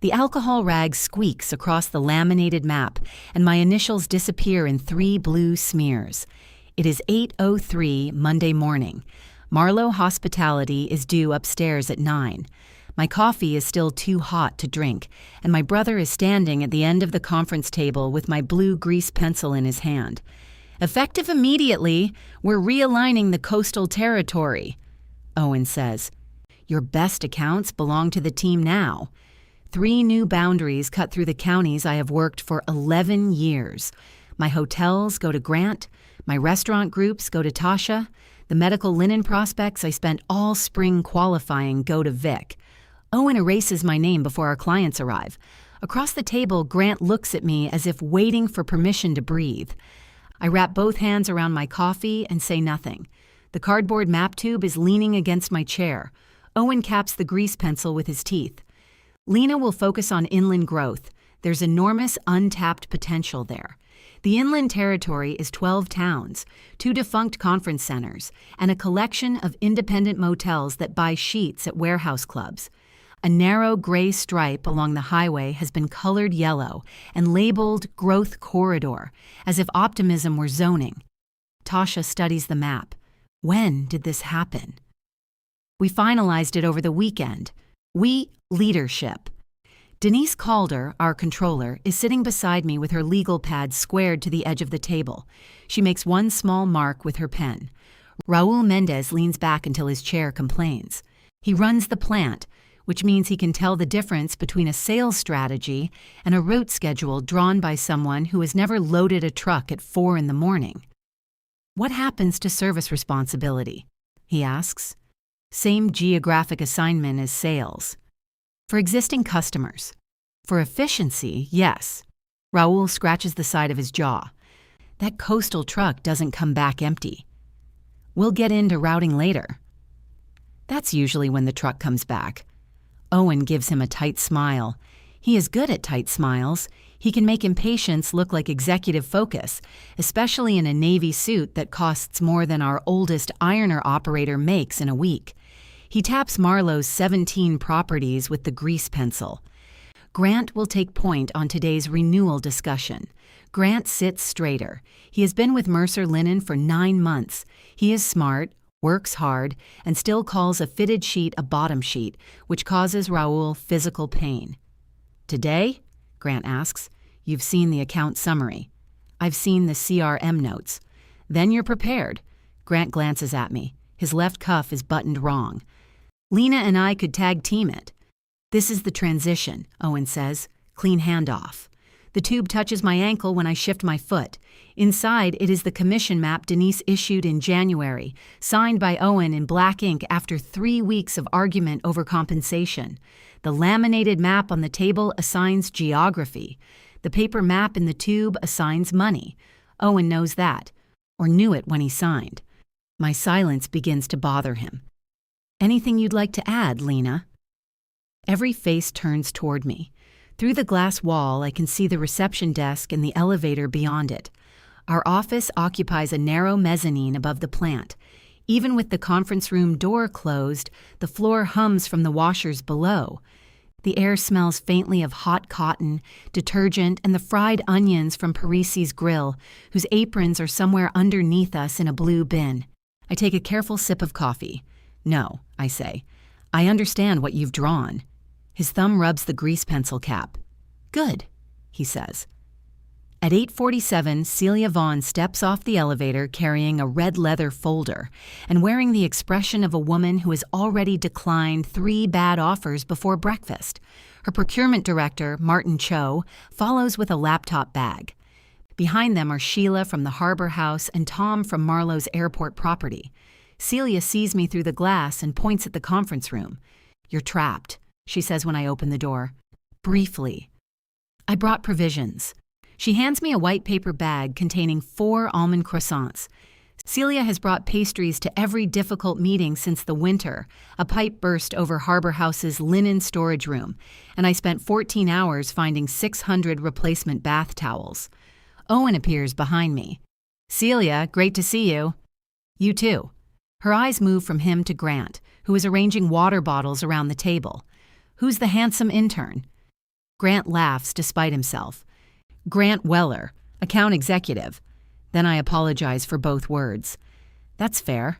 The alcohol rag squeaks across the laminated map, and my initials disappear in 3 blue smears. It is 8:03 Monday morning. Marlowe Hospitality is due upstairs at 9. My coffee is still too hot to drink, and my brother is standing at the end of the conference table with my blue grease pencil in his hand. Effective immediately, we're realigning the coastal territory, Owen says. Your best accounts belong to the team now. 3 new boundaries cut through the counties I have worked for 11 years. My hotels go to Grant, my restaurant groups go to Tasha, the medical linen prospects I spent all spring qualifying go to Vic. Owen erases my name before our clients arrive. Across the table, Grant looks at me as if waiting for permission to breathe. I wrap both hands around my coffee and say nothing. The cardboard map tube is leaning against my chair. Owen caps the grease pencil with his teeth. Lena will focus on inland growth. There's enormous untapped potential there. The inland territory is 12 towns, 2 defunct conference centers, and a collection of independent motels that buy sheets at warehouse clubs. A narrow gray stripe along the highway has been colored yellow and labeled Growth Corridor, as if optimism were zoning. Tasha studies the map. When did this happen? We finalized it over the weekend. We, leadership. Denise Calder, our controller, is sitting beside me with her legal pad squared to the edge of the table. She makes one small mark with her pen. Raul Mendez leans back until his chair complains. He runs the plant, which means he can tell the difference between a sales strategy and a route schedule drawn by someone who has never loaded a truck at 4 in the morning. What happens to service responsibility? He asks. Same geographic assignment as sales. For existing customers. For efficiency, yes. Raul scratches the side of his jaw. That coastal truck doesn't come back empty. We'll get into routing later. That's usually when the truck comes back. Owen gives him a tight smile. He is good at tight smiles. He can make impatience look like executive focus, especially in a Navy suit that costs more than our oldest ironer operator makes in a week. He taps Marlowe's 17 properties with the grease pencil. Grant will take point on today's renewal discussion. Grant sits straighter. He has been with Mercer Linen for 9 months. He is smart, works hard, and still calls a fitted sheet a bottom sheet, which causes Raul physical pain. Today? Grant asks. You've seen the account summary. I've seen the CRM notes. Then you're prepared. Grant glances at me. His left cuff is buttoned wrong. Lena and I could tag team it. This is the transition, Owen says. Clean handoff. The tube touches my ankle when I shift my foot. Inside, it is the commission map Denise issued in January, signed by Owen in black ink after 3 weeks of argument over compensation. The laminated map on the table assigns geography. The paper map in the tube assigns money. Owen knows that, or knew it when he signed. My silence begins to bother him. Anything you'd like to add, Lena? Every face turns toward me. Through the glass wall, I can see the reception desk and the elevator beyond it. Our office occupies a narrow mezzanine above the plant. Even with the conference room door closed, the floor hums from the washers below. The air smells faintly of hot cotton, detergent, and the fried onions from Parisi's grill, whose aprons are somewhere underneath us in a blue bin. I take a careful sip of coffee. No, I say. I understand what you've drawn. His thumb rubs the grease pencil cap. Good, he says. At 8:47, Celia Vaughn steps off the elevator carrying a red leather folder and wearing the expression of a woman who has already declined 3 bad offers before breakfast. Her procurement director, Martin Cho, follows with a laptop bag. Behind them are Sheila from the Harbor House and Tom from Marlowe's airport property. Celia sees me through the glass and points at the conference room. You're trapped, she says when I open the door. Briefly. I brought provisions. She hands me a white paper bag containing 4 almond croissants. Celia has brought pastries to every difficult meeting since the winter. A pipe burst over Harbor House's linen storage room, and I spent 14 hours finding 600 replacement bath towels. Owen appears behind me. Celia, great to see you. You too. Her eyes move from him to Grant, who is arranging water bottles around the table. Who's the handsome intern? Grant laughs despite himself. Grant Weller, account executive. Then I apologize for both words. That's fair.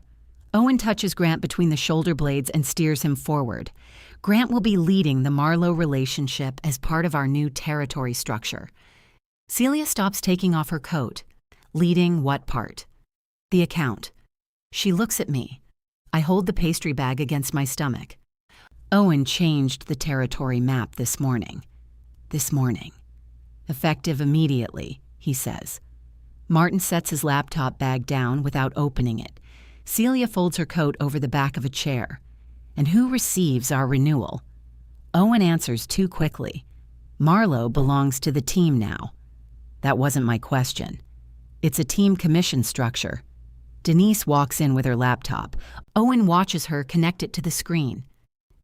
Owen touches Grant between the shoulder blades and steers him forward. Grant will be leading the Marlowe relationship as part of our new territory structure. Celia stops taking off her coat. Leading what part? The account. She looks at me. I hold the pastry bag against my stomach. Owen changed the territory map this morning. This morning. Effective immediately, he says. Martin sets his laptop bag down without opening it. Celia folds her coat over the back of a chair. And who receives our renewal? Owen answers too quickly. Marlowe belongs to the team now. That wasn't my question. It's a team commission structure. Denise walks in with her laptop. Owen watches her connect it to the screen.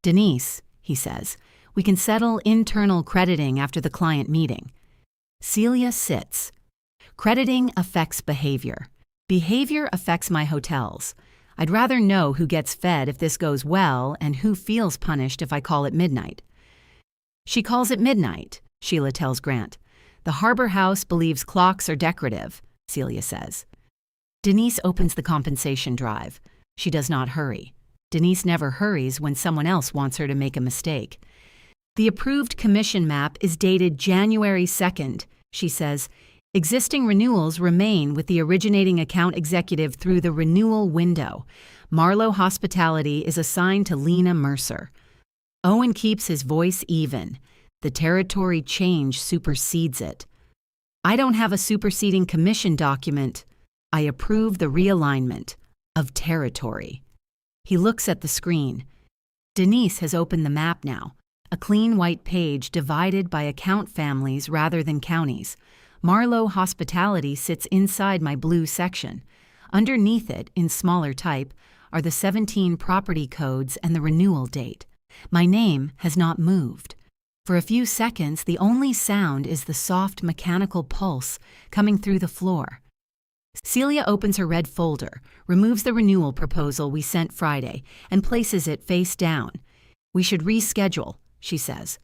Denise, he says, we can settle internal crediting after the client meeting. Celia sits. Crediting affects behavior. Behavior affects my hotels. I'd rather know who gets fed if this goes well and who feels punished if I call it midnight. She calls it midnight, Sheila tells Grant. The Harbor House believes clocks are decorative, Celia says. Denise opens the compensation drive. She does not hurry. Denise never hurries when someone else wants her to make a mistake. The approved commission map is dated January 2nd, she says. Existing renewals remain with the originating account executive through the renewal window. Marlowe Hospitality is assigned to Lena Mercer. Owen keeps his voice even. The territory change supersedes it. I don't have a superseding commission document. I approve the realignment of territory. He looks at the screen. Denise has opened the map now, a clean white page divided by account families rather than counties. Marlowe Hospitality sits inside my blue section. Underneath it, in smaller type, are the 17 property codes and the renewal date. My name has not moved. For a few seconds, the only sound is the soft mechanical pulse coming through the floor. Celia opens her red folder, removes the renewal proposal we sent Friday, and places it face down. We should reschedule, she says.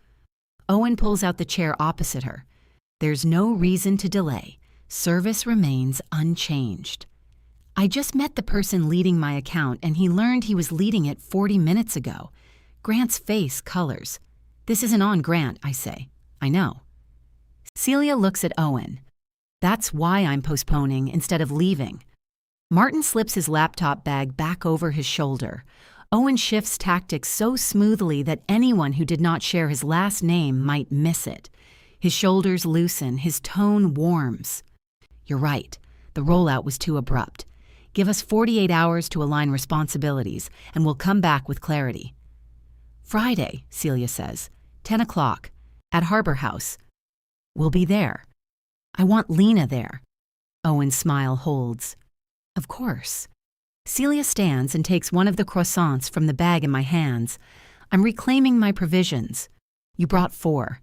Owen pulls out the chair opposite her. There's no reason to delay. Service remains unchanged. I just met the person leading my account, and he learned he was leading it 40 minutes ago. Grant's face colors. This isn't on Grant, I say. I know. Celia looks at Owen. That's why I'm postponing instead of leaving. Martin slips his laptop bag back over his shoulder. Owen shifts tactics so smoothly that anyone who did not share his last name might miss it. His shoulders loosen, his tone warms. You're right. The rollout was too abrupt. Give us 48 hours to align responsibilities, and we'll come back with clarity. Friday, Celia says, 10 o'clock, at Harbor House. We'll be there. I want Lena there. Owen's smile holds. Of course. Celia stands and takes one of the croissants from the bag in my hands. I'm reclaiming my provisions. You brought 4.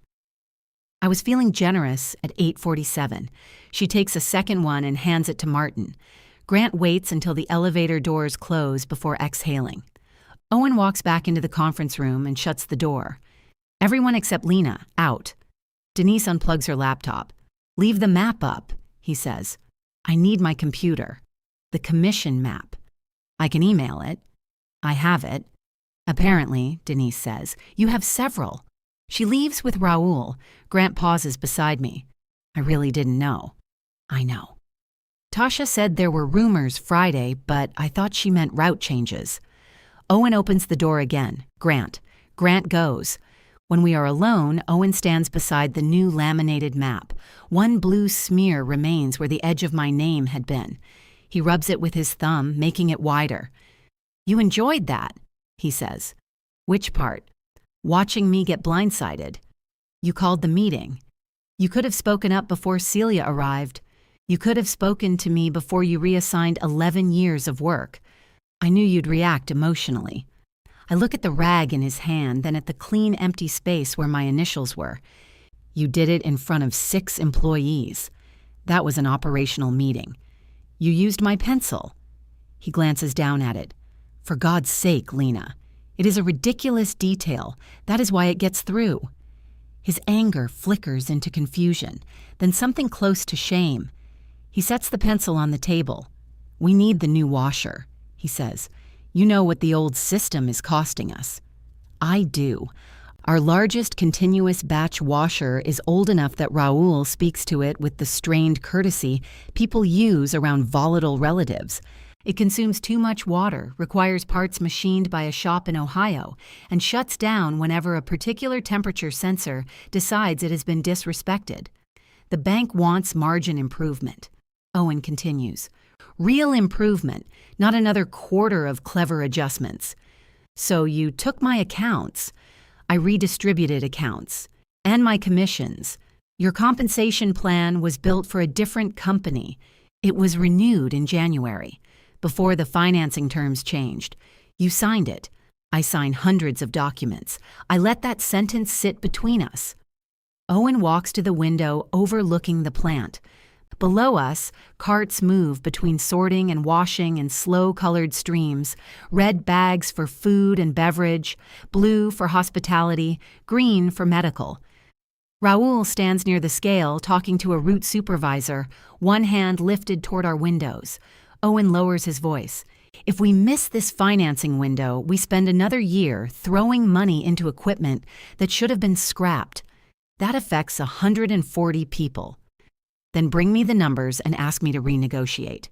I was feeling generous at 8:47. She takes a second one and hands it to Martin. Grant waits until the elevator doors close before exhaling. Owen walks back into the conference room and shuts the door. Everyone except Lena, out. Denise unplugs her laptop. Leave the map up, he says. I need my computer. The commission map. I can email it. I have it. Apparently, Denise says, you have several. She leaves with Raoul. Grant pauses beside me. I really didn't know. I know. Tasha said there were rumors Friday, but I thought she meant route changes. Owen opens the door again. Grant. Grant goes. When we are alone, Owen stands beside the new laminated map. One blue smear remains where the edge of my name had been. He rubs it with his thumb, making it wider. You enjoyed that, he says. Which part? Watching me get blindsided. You called the meeting. You could have spoken up before Celia arrived. You could have spoken to me before you reassigned 11 years of work. I knew you'd react emotionally. I look at the rag in his hand, then at the clean, empty space where my initials were. You did it in front of 6 employees. That was an operational meeting. You used my pencil. He glances down at it. For God's sake, Lena. It is a ridiculous detail. That is why it gets through. His anger flickers into confusion, then something close to shame. He sets the pencil on the table. "We need the new washer," he says. "You know what the old system is costing us." I do. Our largest continuous batch washer is old enough that Raoul speaks to it with the strained courtesy people use around volatile relatives. It consumes too much water, requires parts machined by a shop in Ohio, and shuts down whenever a particular temperature sensor decides it has been disrespected. The bank wants margin improvement. Owen continues. Real improvement, not another quarter of clever adjustments. So you took my accounts. I redistributed accounts. And my commissions. Your compensation plan was built for a different company. It was renewed in January, before the financing terms changed. You signed it. I signed hundreds of documents. I let that sentence sit between us. Owen walks to the window overlooking the plant. Below us, carts move between sorting and washing in slow-colored streams, red bags for food and beverage, blue for hospitality, green for medical. Raoul stands near the scale talking to a route supervisor, one hand lifted toward our windows. Owen lowers his voice. If we miss this financing window, we spend another year throwing money into equipment that should have been scrapped. That affects 140 people. Then bring me the numbers and ask me to renegotiate.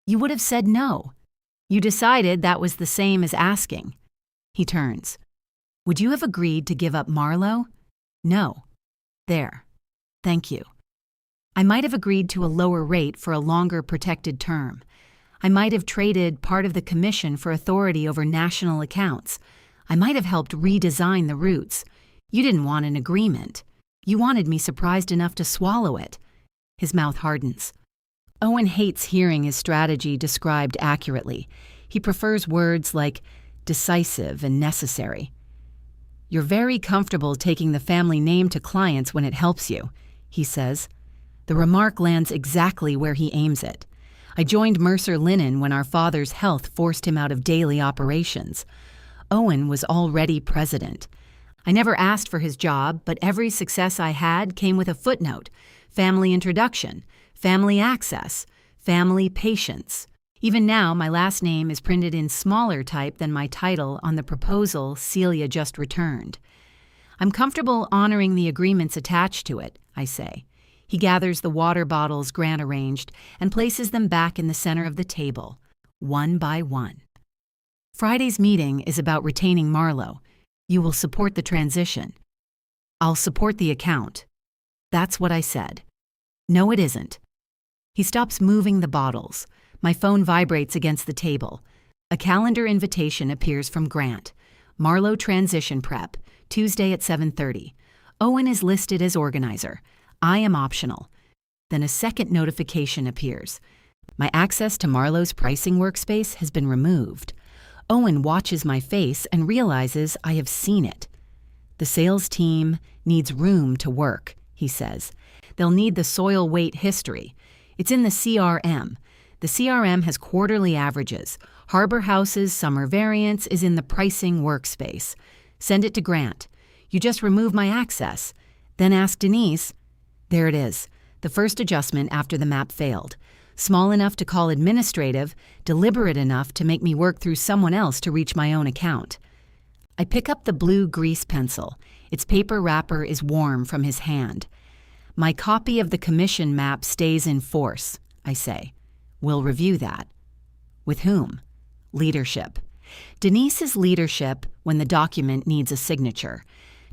You would have said no. You decided that was the same as asking. He turns. Would you have agreed to give up Marlowe? No. There. Thank you. I might have agreed to a lower rate for a longer protected term. I might have traded part of the commission for authority over national accounts. I might have helped redesign the routes. You didn't want an agreement. You wanted me surprised enough to swallow it. His mouth hardens. Owen hates hearing his strategy described accurately. He prefers words like decisive and necessary. You're very comfortable taking the family name to clients when it helps you, he says. The remark lands exactly where he aims it. I joined Mercer Linen when our father's health forced him out of daily operations. Owen was already president. I never asked for his job, but every success I had came with a footnote. Family introduction, family access, family patience. Even now, my last name is printed in smaller type than my title on the proposal Celia just returned. I'm comfortable honoring the agreements attached to it, I say. He gathers the water bottles Grant arranged and places them back in the center of the table, one by one. Friday's meeting is about retaining Marlowe. You will support the transition. I'll support the account. That's what I said. No, it isn't. He stops moving the bottles. My phone vibrates against the table. A calendar invitation appears from Grant. Marlowe transition prep, Tuesday at 7:30. Owen is listed as organizer. I am optional. Then a second notification appears. My access to Marlowe's pricing workspace has been removed. Owen watches my face and realizes I have seen it. The sales team needs room to work, he says. They'll need the soil weight history. It's in the CRM. The CRM has quarterly averages. Harbor House's summer variance is in the pricing workspace. Send it to Grant. You just remove my access. Then ask Denise. There it is, the first adjustment after the map failed. Small enough to call administrative, deliberate enough to make me work through someone else to reach my own account. I pick up the blue grease pencil. Its paper wrapper is warm from his hand. My copy of the commission map stays in force, I say. We'll review that. With whom? Leadership. Denise is leadership when the document needs a signature.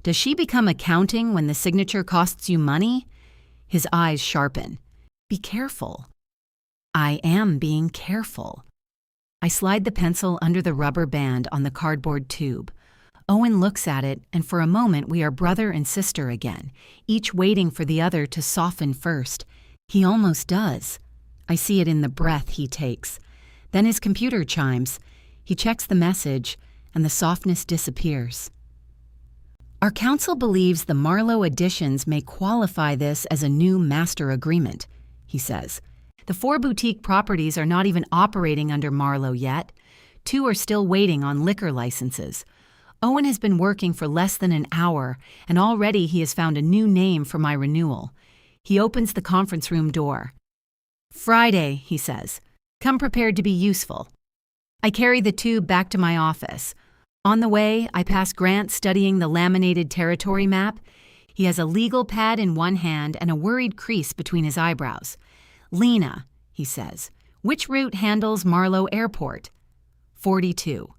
Does she become accounting when the signature costs you money? His eyes sharpen. Be careful. I am being careful. I slide the pencil under the rubber band on the cardboard tube. Owen looks at it, and for a moment we are brother and sister again, each waiting for the other to soften first. He almost does. I see it in the breath he takes. Then his computer chimes. He checks the message, and the softness disappears. Our counsel believes the Marlowe additions may qualify this as a new master agreement, he says. The 4 boutique properties are not even operating under Marlowe yet. 2 are still waiting on liquor licenses. Owen has been working for less than an hour, and already he has found a new name for my renewal. He opens the conference room door. "Friday," he says. "Come prepared to be useful." I carry the tube back to my office. On the way, I pass Grant studying the laminated territory map. He has a legal pad in one hand and a worried crease between his eyebrows. "Lena," he says, "which route handles Marlow Airport?" 42.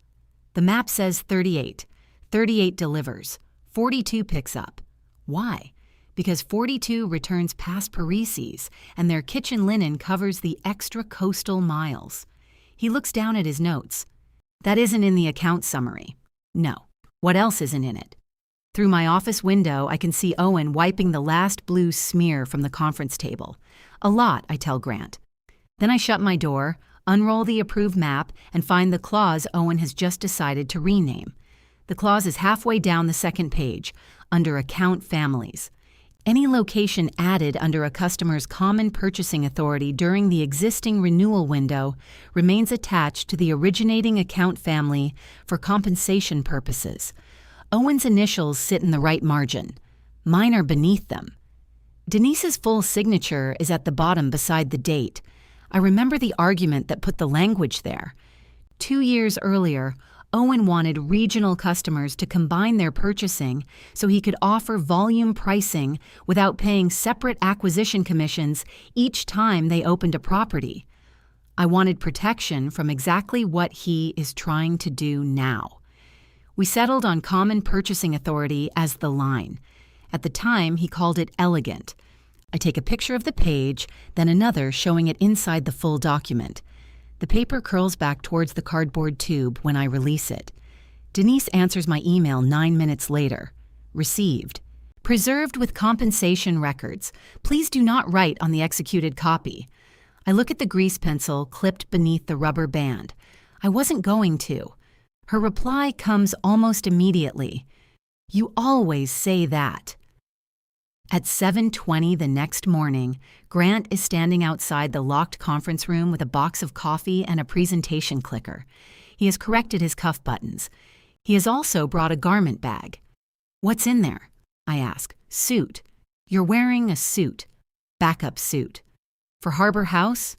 The map says 38. 38 delivers. 42 picks up. Why? Because 42 returns past Parisi's, and their kitchen linen covers the extra coastal miles. He looks down at his notes. That isn't in the account summary. No. What else isn't in it? Through my office window, I can see Owen wiping the last blue smear from the conference table. A lot, I tell Grant. Then I shut my door, unroll the approved map, and find the clause Owen has just decided to rename. The clause is halfway down the second page, under Account Families. Any location added under a customer's common purchasing authority during the existing renewal window remains attached to the originating account family for compensation purposes. Owen's initials sit in the right margin. Mine are beneath them. Denise's full signature is at the bottom beside the date. I remember the argument that put the language there. 2 years earlier, Owen wanted regional customers to combine their purchasing so he could offer volume pricing without paying separate acquisition commissions each time they opened a property. I wanted protection from exactly what he is trying to do now. We settled on common purchasing authority as the line. At the time, he called it elegant. I take a picture of the page, then another showing it inside the full document. The paper curls back towards the cardboard tube when I release it. Denise answers my email 9 minutes later. Received. Preserved with compensation records. Please do not write on the executed copy. I look at the grease pencil clipped beneath the rubber band. I wasn't going to. Her reply comes almost immediately. "You always say that." At 7:20 the next morning, Grant is standing outside the locked conference room with a box of coffee and a presentation clicker. He has corrected his cuff buttons. He has also brought a garment bag. "What's in there?" I ask. "Suit. You're wearing a suit. Backup suit. For Harbor House?"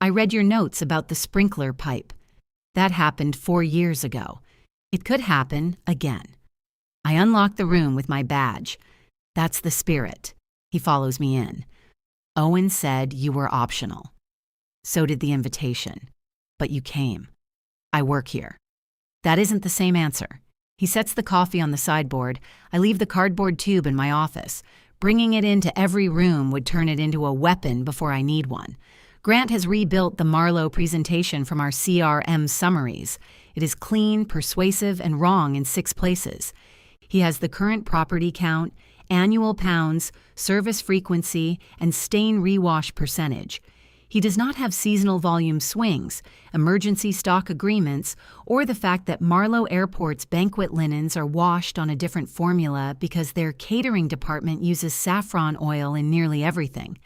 "I read your notes about the sprinkler pipe. That happened 4 years ago. It could happen again." I unlock the room with my badge. "That's the spirit." He follows me in. "Owen said you were optional. So did the invitation. But you came. I work here." That isn't the same answer. He sets the coffee on the sideboard. I leave the cardboard tube in my office. Bringing it into every room would turn it into a weapon before I need one. Grant has rebuilt the Marlow presentation from our CRM summaries. It is clean, persuasive, and wrong in 6 places. He has the current property count, annual pounds, service frequency, and stain rewash percentage. He does not have seasonal volume swings, emergency stock agreements, or the fact that Marlow Airport's banquet linens are washed on a different formula because their catering department uses saffron oil in nearly everything.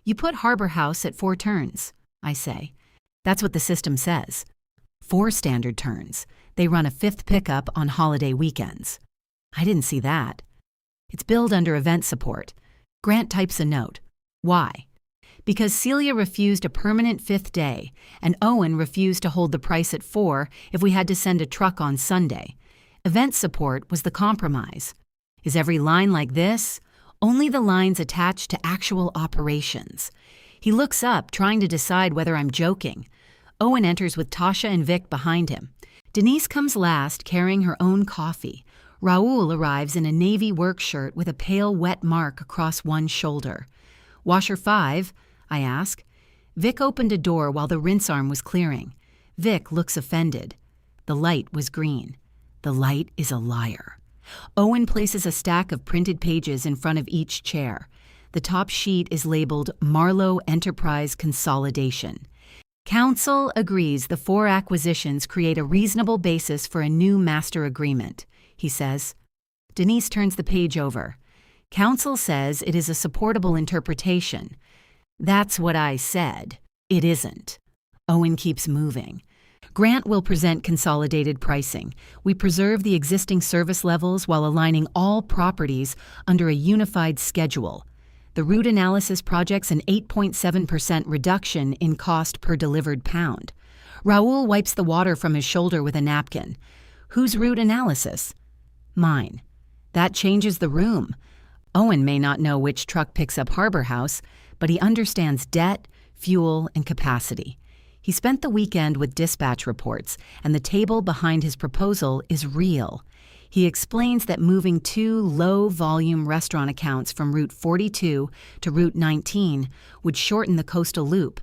"You put Harbor House at 4 turns, I say. That's what the system says. 4 standard turns. They run a 5th pickup on holiday weekends. I didn't see that. It's billed under event support. Grant types a note. Why? Because Celia refused a permanent 5th day, and Owen refused to hold the price at 4 if we had to send a truck on Sunday. Event support was the compromise. Is every line like this? Only the lines attached to actual operations. He looks up, trying to decide whether I'm joking. Owen enters with Tasha and Vic behind him. Denise comes last, carrying her own coffee. Raoul arrives in a navy work shirt with a pale, wet mark across one shoulder. "Washer 5?" I ask. Vic opened a door while the rinse arm was clearing. Vic looks offended. The light was green. The light is a liar. Owen places a stack of printed pages in front of each chair. The top sheet is labeled Marlow Enterprise Consolidation. Council agrees the 4 acquisitions create a reasonable basis for a new master agreement, he says. Denise turns the page over. Council says it is a supportable interpretation. That's what I said. It isn't. Owen keeps moving. Grant will present consolidated pricing. We preserve the existing service levels while aligning all properties under a unified schedule. The root analysis projects an 8.7% reduction in cost per delivered pound. Raoul wipes the water from his shoulder with a napkin. Whose root analysis? Mine. That changes the room. Owen may not know which truck picks up Harbor House, but he understands debt, fuel, and capacity. He spent the weekend with dispatch reports, and the table behind his proposal is real. He explains that moving 2 low-volume restaurant accounts from Route 42 to Route 19 would shorten the coastal loop.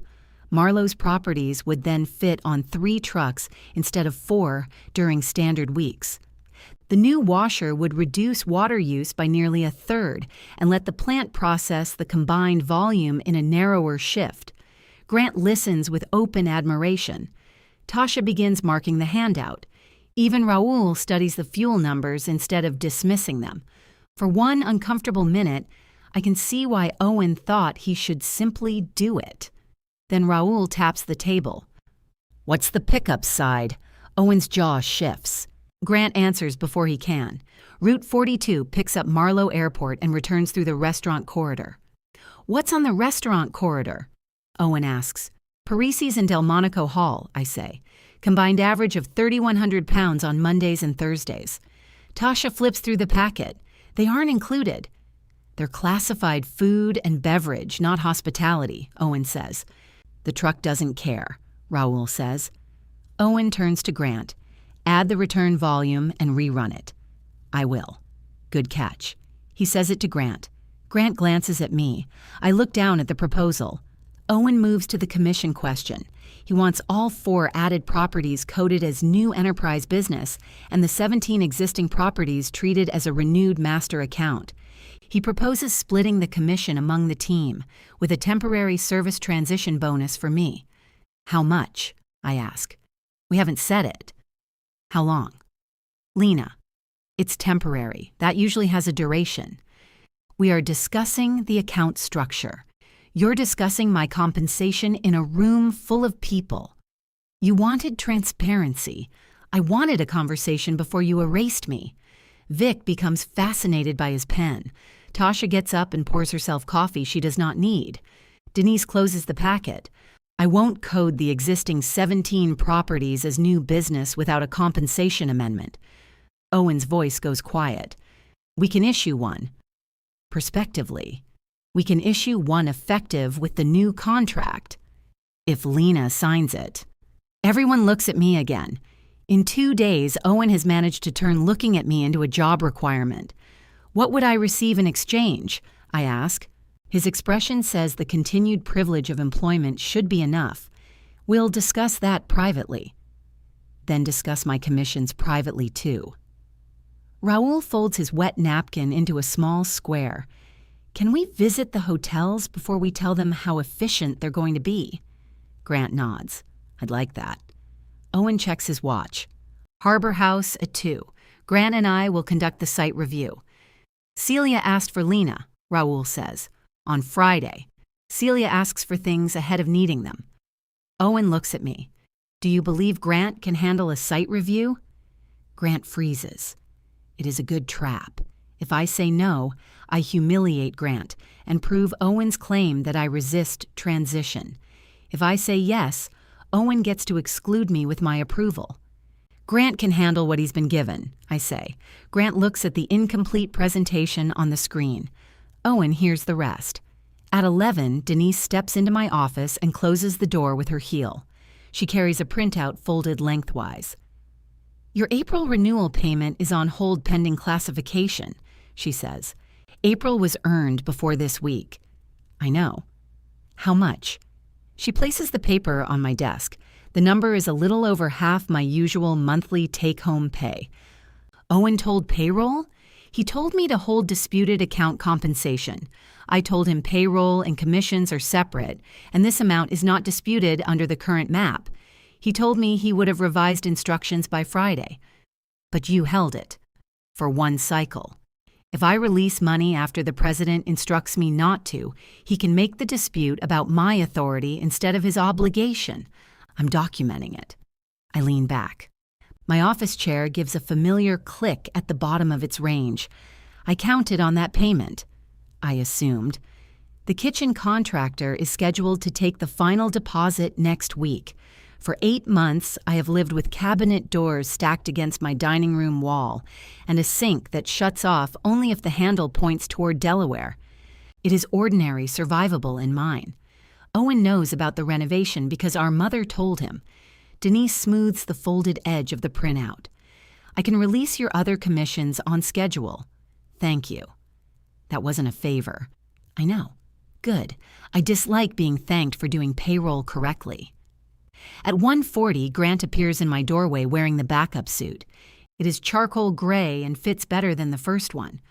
Marlowe's properties would then fit on 3 trucks instead of 4 during standard weeks. The new washer would reduce water use by nearly 1/3 and let the plant process the combined volume in a narrower shift. Grant listens with open admiration. Tasha begins marking the handout. Even Raoul studies the fuel numbers instead of dismissing them. For one uncomfortable minute, I can see why Owen thought he should simply do it. Then Raoul taps the table. "What's the pickup side?" Owen's jaw shifts. Grant answers before he can. Route 42 picks up Marlowe Airport and returns through the restaurant corridor. "What's on the restaurant corridor?" Owen asks. "Parisi's and Delmonico Hall," I say. "Combined average of 3,100 pounds on Mondays and Thursdays." Tasha flips through the packet. "They aren't included." "They're classified food and beverage, not hospitality," Owen says. "The truck doesn't care," Raoul says. Owen turns to Grant. "Add the return volume and rerun it." "I will." "Good catch." He says it to Grant. Grant glances at me. I look down at the proposal. Owen moves to the commission question. He wants all 4 added properties coded as new enterprise business and the 17 existing properties treated as a renewed master account. He proposes splitting the commission among the team, with a temporary service transition bonus for me. "How much?" I ask. "We haven't said it." "How long?" "Lena, it's temporary. That usually has a duration." "We are discussing the account structure. You're discussing my compensation in a room full of people. You wanted transparency. I wanted a conversation before you erased me." Vic becomes fascinated by his pen. Tasha gets up and pours herself coffee she does not need. Denise closes the packet. "I won't code the existing 17 properties as new business without a compensation amendment." Owen's voice goes quiet. "We can issue one. Prospectively. We can issue one effective with the new contract. If Lena signs it." Everyone looks at me again. In 2 days, Owen has managed to turn looking at me into a job requirement. "What would I receive in exchange?" I ask. His expression says the continued privilege of employment should be enough. "We'll discuss that privately." "Then discuss my commissions privately too." Raoul folds his wet napkin into a small square. "Can we visit the hotels before we tell them how efficient they're going to be?" Grant nods. "I'd like that." Owen checks his watch. "Harbor House at 2. Grant and I will conduct the site review." "Celia asked for Lena," Raoul says. "On Friday. Celia asks for things ahead of needing them." Owen looks at me. "Do you believe Grant can handle a site review?" Grant freezes. It is a good trap. If I say no, I humiliate Grant and prove Owen's claim that I resist transition. If I say yes, Owen gets to exclude me with my approval. "Grant can handle what he's been given," I say. Grant looks at the incomplete presentation on the screen. Owen hears the rest. At 11, Denise steps into my office and closes the door with her heel. She carries a printout folded lengthwise. "Your April renewal payment is on hold pending classification," she says. "April was earned before this week." "I know." "How much?" She places the paper on my desk. The number is a little over half my usual monthly take-home pay. Owen told payroll? He told me to hold disputed account compensation. I told him payroll and commissions are separate, and this amount is not disputed under the current map. He told me he would have revised instructions by Friday. But you held it. For 1 cycle. If I release money after the president instructs me not to, he can make the dispute about my authority instead of his obligation. I'm documenting it. I lean back. My office chair gives a familiar click at the bottom of its range. I counted on that payment, I assumed. The kitchen contractor is scheduled to take the final deposit next week. For 8 months, I have lived with cabinet doors stacked against my dining room wall and a sink that shuts off only if the handle points toward Delaware. It is ordinary, survivable in mine. Owen knows about the renovation because our mother told him. Denise smooths the folded edge of the printout. I can release your other commissions on schedule. Thank you. That wasn't a favor. I know. Good. I dislike being thanked for doing payroll correctly. At 1:40, Grant appears in my doorway wearing the backup suit. It is charcoal gray and fits better than the first one.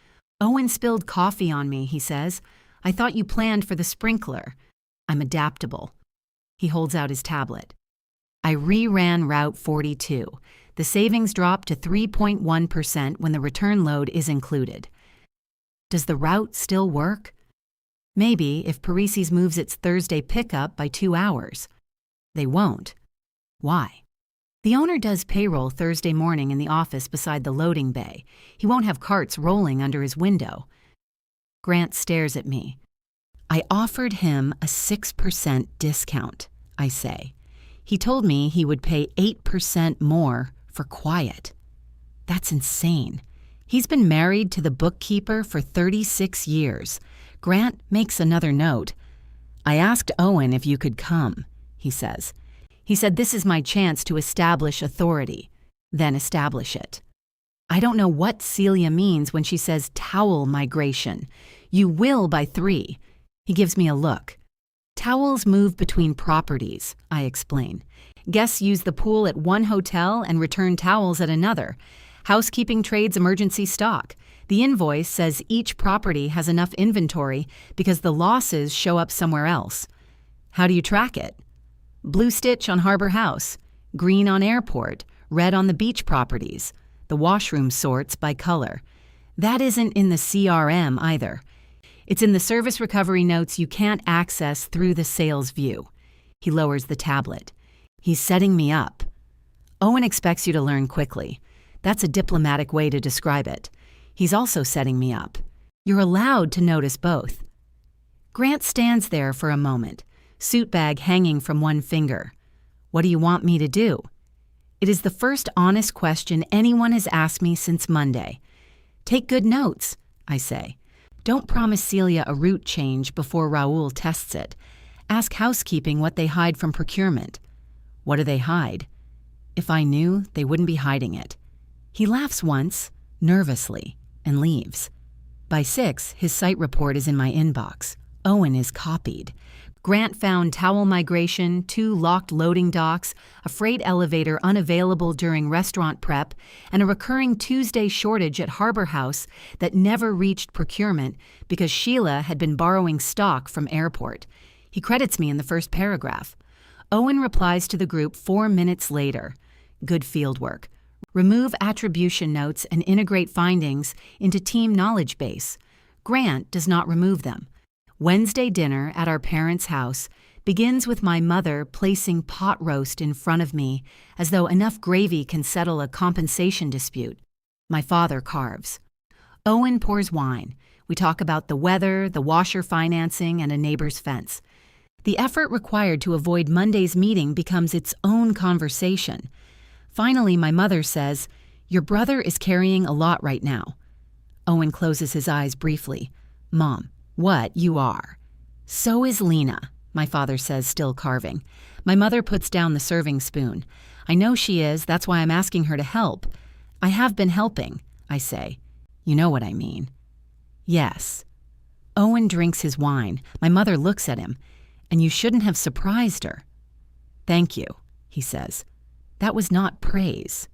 Owen spilled coffee on me, he says. I thought you planned for the sprinkler. I'm adaptable. He holds out his tablet. I reran Route 42. The savings drop to 3.1% when the return load is included. Does the route still work? Maybe if Parisi's moves its Thursday pickup by 2 hours. They won't. Why? The owner does payroll Thursday morning in the office beside the loading bay. He won't have carts rolling under his window. Grant stares at me. I offered him a 6% discount, I say. He told me he would pay 8% more for quiet. That's insane. He's been married to the bookkeeper for 36 years. Grant makes another note. I asked Owen if you could come, he says. He said this is my chance to establish authority, then establish it. I don't know what Celia means when she says towel migration. You will by 3. He gives me a look. Towels move between properties, I explain. Guests use the pool at one hotel and return towels at another. Housekeeping trades emergency stock. The invoice says each property has enough inventory because the losses show up somewhere else. How do you track it? Blue stitch on Harbor House, green on airport, red on the beach properties. The washroom sorts by color. That isn't in the CRM either. It's in the service recovery notes you can't access through the sales view. He lowers the tablet. He's setting me up. Owen expects you to learn quickly. That's a diplomatic way to describe it. He's also setting me up. You're allowed to notice both. Grant stands there for a moment, suit bag hanging from one finger. What do you want me to do? It is the first honest question anyone has asked me since Monday. Take good notes, I say. Don't promise Celia a route change before Raoul tests it. Ask housekeeping what they hide from procurement. What do they hide? If I knew, they wouldn't be hiding it. He laughs once, nervously, and leaves. By 6, his site report is in my inbox. Owen is copied. Grant found towel migration, 2 locked loading docks, a freight elevator unavailable during restaurant prep, and a recurring Tuesday shortage at Harbor House that never reached procurement because Sheila had been borrowing stock from airport. He credits me in the first paragraph. Owen replies to the group 4 minutes later. Good fieldwork. Remove attribution notes and integrate findings into team knowledge base. Grant does not remove them. Wednesday dinner at our parents' house begins with my mother placing pot roast in front of me as though enough gravy can settle a compensation dispute. My father carves. Owen pours wine. We talk about the weather, the washer financing, and a neighbor's fence. The effort required to avoid Monday's meeting becomes its own conversation. Finally, my mother says, "Your brother is carrying a lot right now." Owen closes his eyes briefly. "Mom, what you are." "So is Lena," my father says, still carving. My mother puts down the serving spoon. "I know she is, that's why I'm asking her to help." "I have been helping," I say. "You know what I mean." "Yes." Owen drinks his wine. My mother looks at him. "And you shouldn't have surprised her." "Thank you," he says. That was not praise.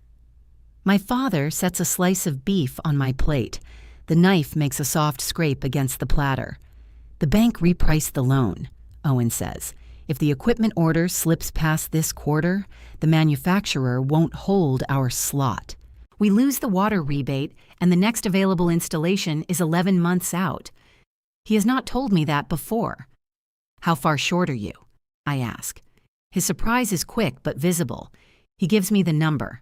My father sets a slice of beef on my plate. The knife makes a soft scrape against the platter. "The bank repriced the loan," Owen says. "If the equipment order slips past this quarter, the manufacturer won't hold our slot. We lose the water rebate, and the next available installation is 11 months out." He has not told me that before. "How far short are you?" I ask. His surprise is quick but visible. He gives me the number.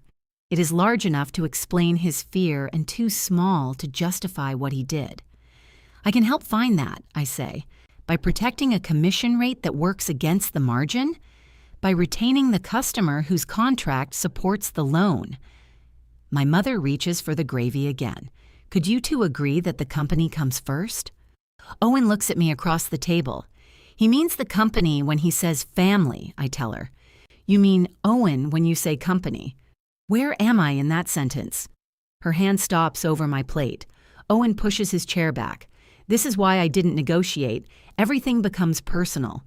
It is large enough to explain his fear and too small to justify what he did. I can help find that, I say, by protecting a commission rate that works against the margin, by retaining the customer whose contract supports the loan. My mother reaches for the gravy again. Could you two agree that the company comes first? Owen looks at me across the table. He means the company when he says family, I tell her. You mean Owen when you say company. Where am I in that sentence? Her hand stops over my plate. Owen pushes his chair back. This is why I didn't negotiate. Everything becomes personal.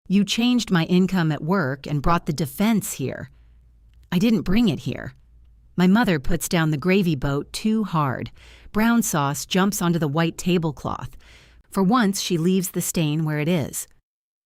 You changed my income at work and brought the defense here. I didn't bring it here. My mother puts down the gravy boat too hard. Brown sauce jumps onto the white tablecloth. For once, she leaves the stain where it is.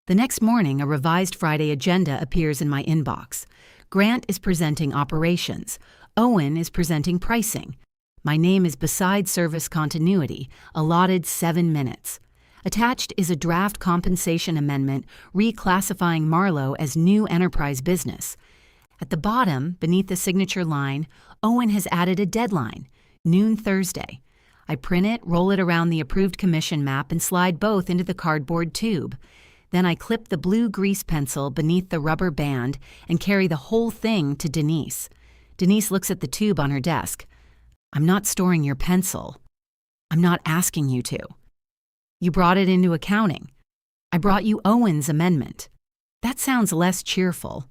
The next morning, a revised Friday agenda appears in my inbox. Grant is presenting operations. Owen is presenting pricing. My name is beside service continuity, allotted 7 minutes. Attached is a draft compensation amendment reclassifying Marlowe as new enterprise business. At the bottom, beneath the signature line, Owen has added a deadline, noon Thursday. I print it, roll it around the approved commission map, and slide both into the cardboard tube. Then I clip the blue grease pencil beneath the rubber band and carry the whole thing to Denise. Denise looks at the tube on her desk. I'm not storing your pencil. I'm not asking you to. You brought it into accounting. I brought you Owen's amendment. That sounds less cheerful.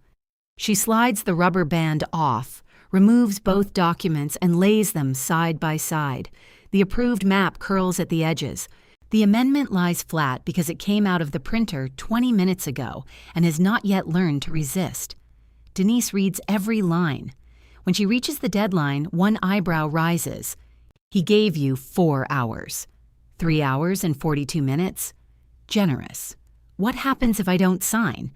She slides the rubber band off, removes both documents, and lays them side by side. The approved map curls at the edges. The amendment lies flat because it came out of the printer 20 minutes ago and has not yet learned to resist. Denise reads every line. When she reaches the deadline, one eyebrow rises. He gave you 4 hours. 3 hours and 42 minutes? Generous. What happens if I don't sign?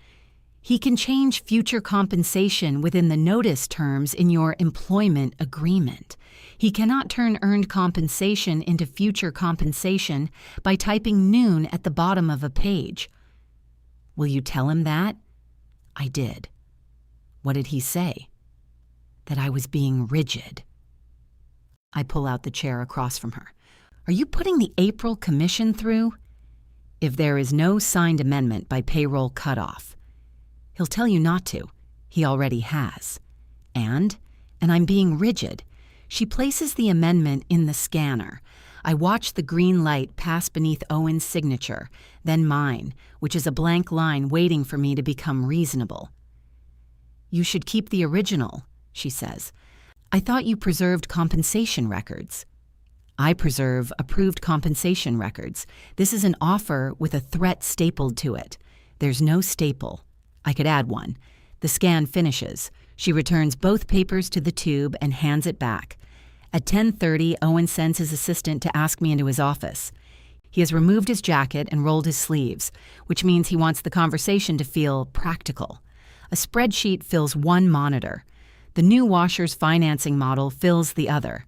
He can change future compensation within the notice terms in your employment agreement. He cannot turn earned compensation into future compensation by typing noon at the bottom of a page. Will you tell him that? I did. What did he say? That I was being rigid. I pull out the chair across from her. Are you putting the April commission through? If there is no signed amendment by payroll cutoff. He'll tell you not to. He already has. And I'm being rigid. She places the amendment in the scanner. I watch the green light pass beneath Owen's signature, then mine, which is a blank line waiting for me to become reasonable. You should keep the original, she says. I thought you preserved compensation records. I preserve approved compensation records. This is an offer with a threat stapled to it. There's no staple. I could add one. The scan finishes. She returns both papers to the tube and hands it back. At 10:30, Owen sends his assistant to ask me into his office. He has removed his jacket and rolled his sleeves, which means he wants the conversation to feel practical. A spreadsheet fills one monitor. The new washer's financing model fills the other.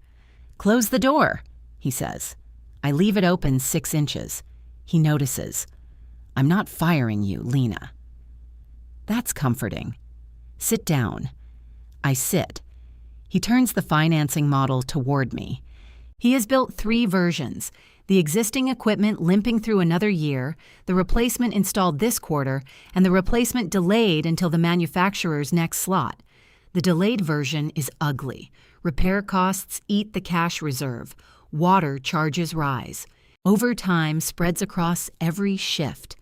Close the door, he says. I leave it open 6 inches. He notices. I'm not firing you, Lena. That's comforting. Sit down. I sit. He turns the financing model toward me. He has built 3 versions, the existing equipment limping through another year, the replacement installed this quarter, and the replacement delayed until the manufacturer's next slot. The delayed version is ugly. Repair costs eat the cash reserve. Water charges rise. Overtime spreads across every shift.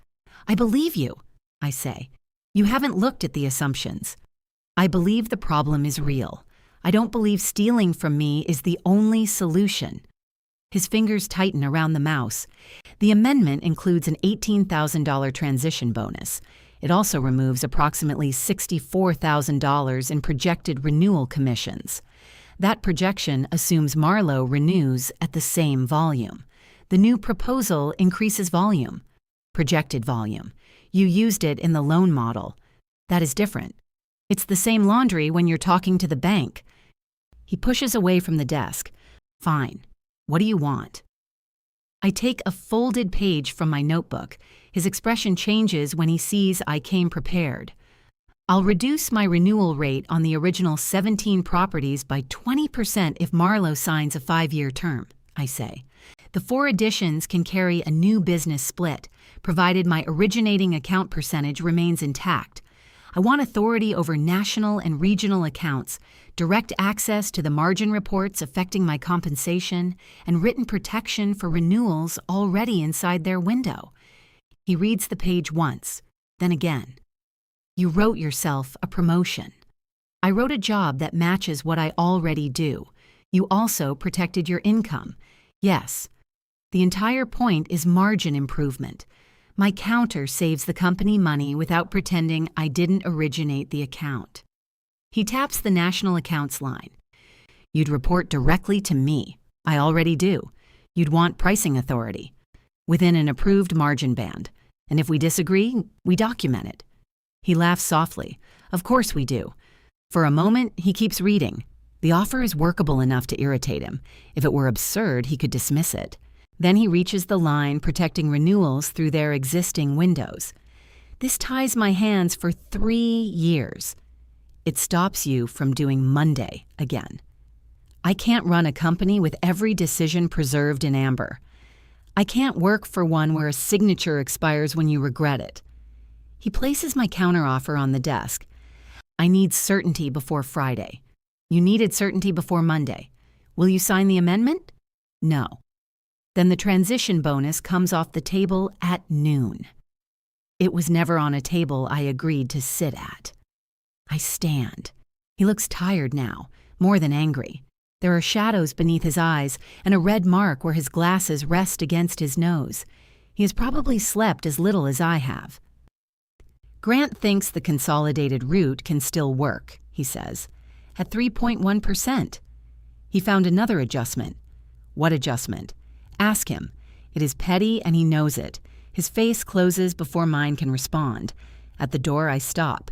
I believe you, I say. You haven't looked at the assumptions. I believe the problem is real. I don't believe stealing from me is the only solution. His fingers tighten around the mouse. The amendment includes an $18,000 transition bonus. It also removes approximately $64,000 in projected renewal commissions. That projection assumes Marlowe renews at the same volume. The new proposal increases volume. Projected volume. You used it in the loan model. That is different. It's the same laundry when you're talking to the bank. He pushes away from the desk. Fine. What do you want? I take a folded page from my notebook. His expression changes when he sees I came prepared. I'll reduce my renewal rate on the original 17 properties by 20% if Marlowe signs a 5-year term, I say. The 4 additions can carry a new business split, provided my originating account percentage remains intact. I want authority over national and regional accounts, direct access to the margin reports affecting my compensation, and written protection for renewals already inside their window. He reads the page once, then again. You wrote yourself a promotion. I wrote a job that matches what I already do. You also protected your income. Yes. The entire point is margin improvement. My counter saves the company money without pretending I didn't originate the account. He taps the national accounts line. You'd report directly to me. I already do. You'd want pricing authority within an approved margin band. And if we disagree, we document it. He laughs softly. Of course we do. For a moment, he keeps reading. The offer is workable enough to irritate him. If it were absurd, he could dismiss it. Then he reaches the line protecting renewals through their existing windows. This ties my hands for 3 years. It stops you from doing Monday again. I can't run a company with every decision preserved in amber. I can't work for one where a signature expires when you regret it. He places my counteroffer on the desk. I need certainty before Friday. You needed certainty before Monday. Will you sign the amendment? No. Then the transition bonus comes off the table at noon. It was never on a table I agreed to sit at. I stand. He looks tired now, more than angry. There are shadows beneath his eyes and a red mark where his glasses rest against his nose. He has probably slept as little as I have. Grant thinks the consolidated route can still work, he says, at 3.1%. He found another adjustment. What adjustment? Ask him. It is petty and he knows it. His face closes before mine can respond. At the door, I stop.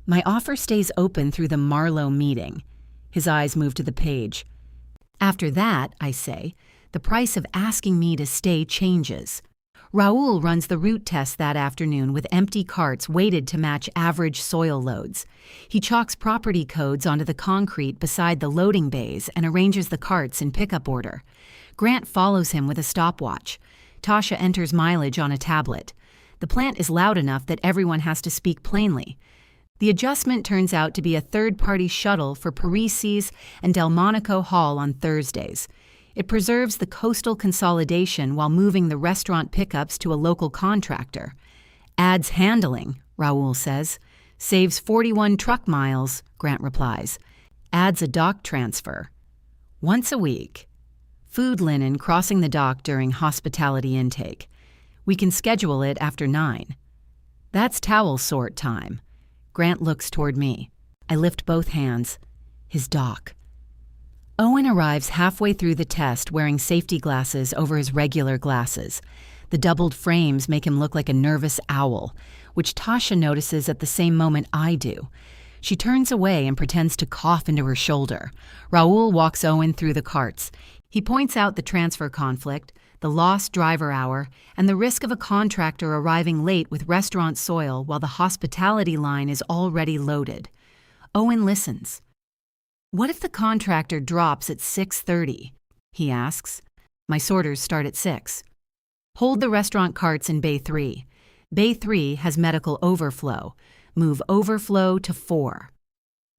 My offer stays open through the Marlowe meeting. His eyes move to the page. After that, I say, the price of asking me to stay changes. Raoul runs the route test that afternoon with empty carts weighted to match average soil loads. He chalks property codes onto the concrete beside the loading bays and arranges the carts in pickup order. Grant follows him with a stopwatch. Tasha enters mileage on a tablet. The plant is loud enough that everyone has to speak plainly. The adjustment turns out to be a third-party shuttle for Parisi's and Delmonico Hall on Thursdays. It preserves the coastal consolidation while moving the restaurant pickups to a local contractor. Adds handling, Raoul says. Saves 41 truck miles, Grant replies. Adds a dock transfer. Once a week. Food linen crossing the dock during hospitality intake. We can schedule it after 9. That's towel sort time. Grant looks toward me. I lift both hands. His dock. Owen arrives halfway through the test wearing safety glasses over his regular glasses. The doubled frames make him look like a nervous owl, which Tasha notices at the same moment I do. She turns away and pretends to cough into her shoulder. Raoul walks Owen through the carts. He points out the transfer conflict, the lost driver hour, and the risk of a contractor arriving late with restaurant soil while the hospitality line is already loaded. Owen listens. What if the contractor drops at 6:30? He asks. My sorters start at 6. Hold the restaurant carts in Bay 3. Bay 3 has medical overflow. Move overflow to 4.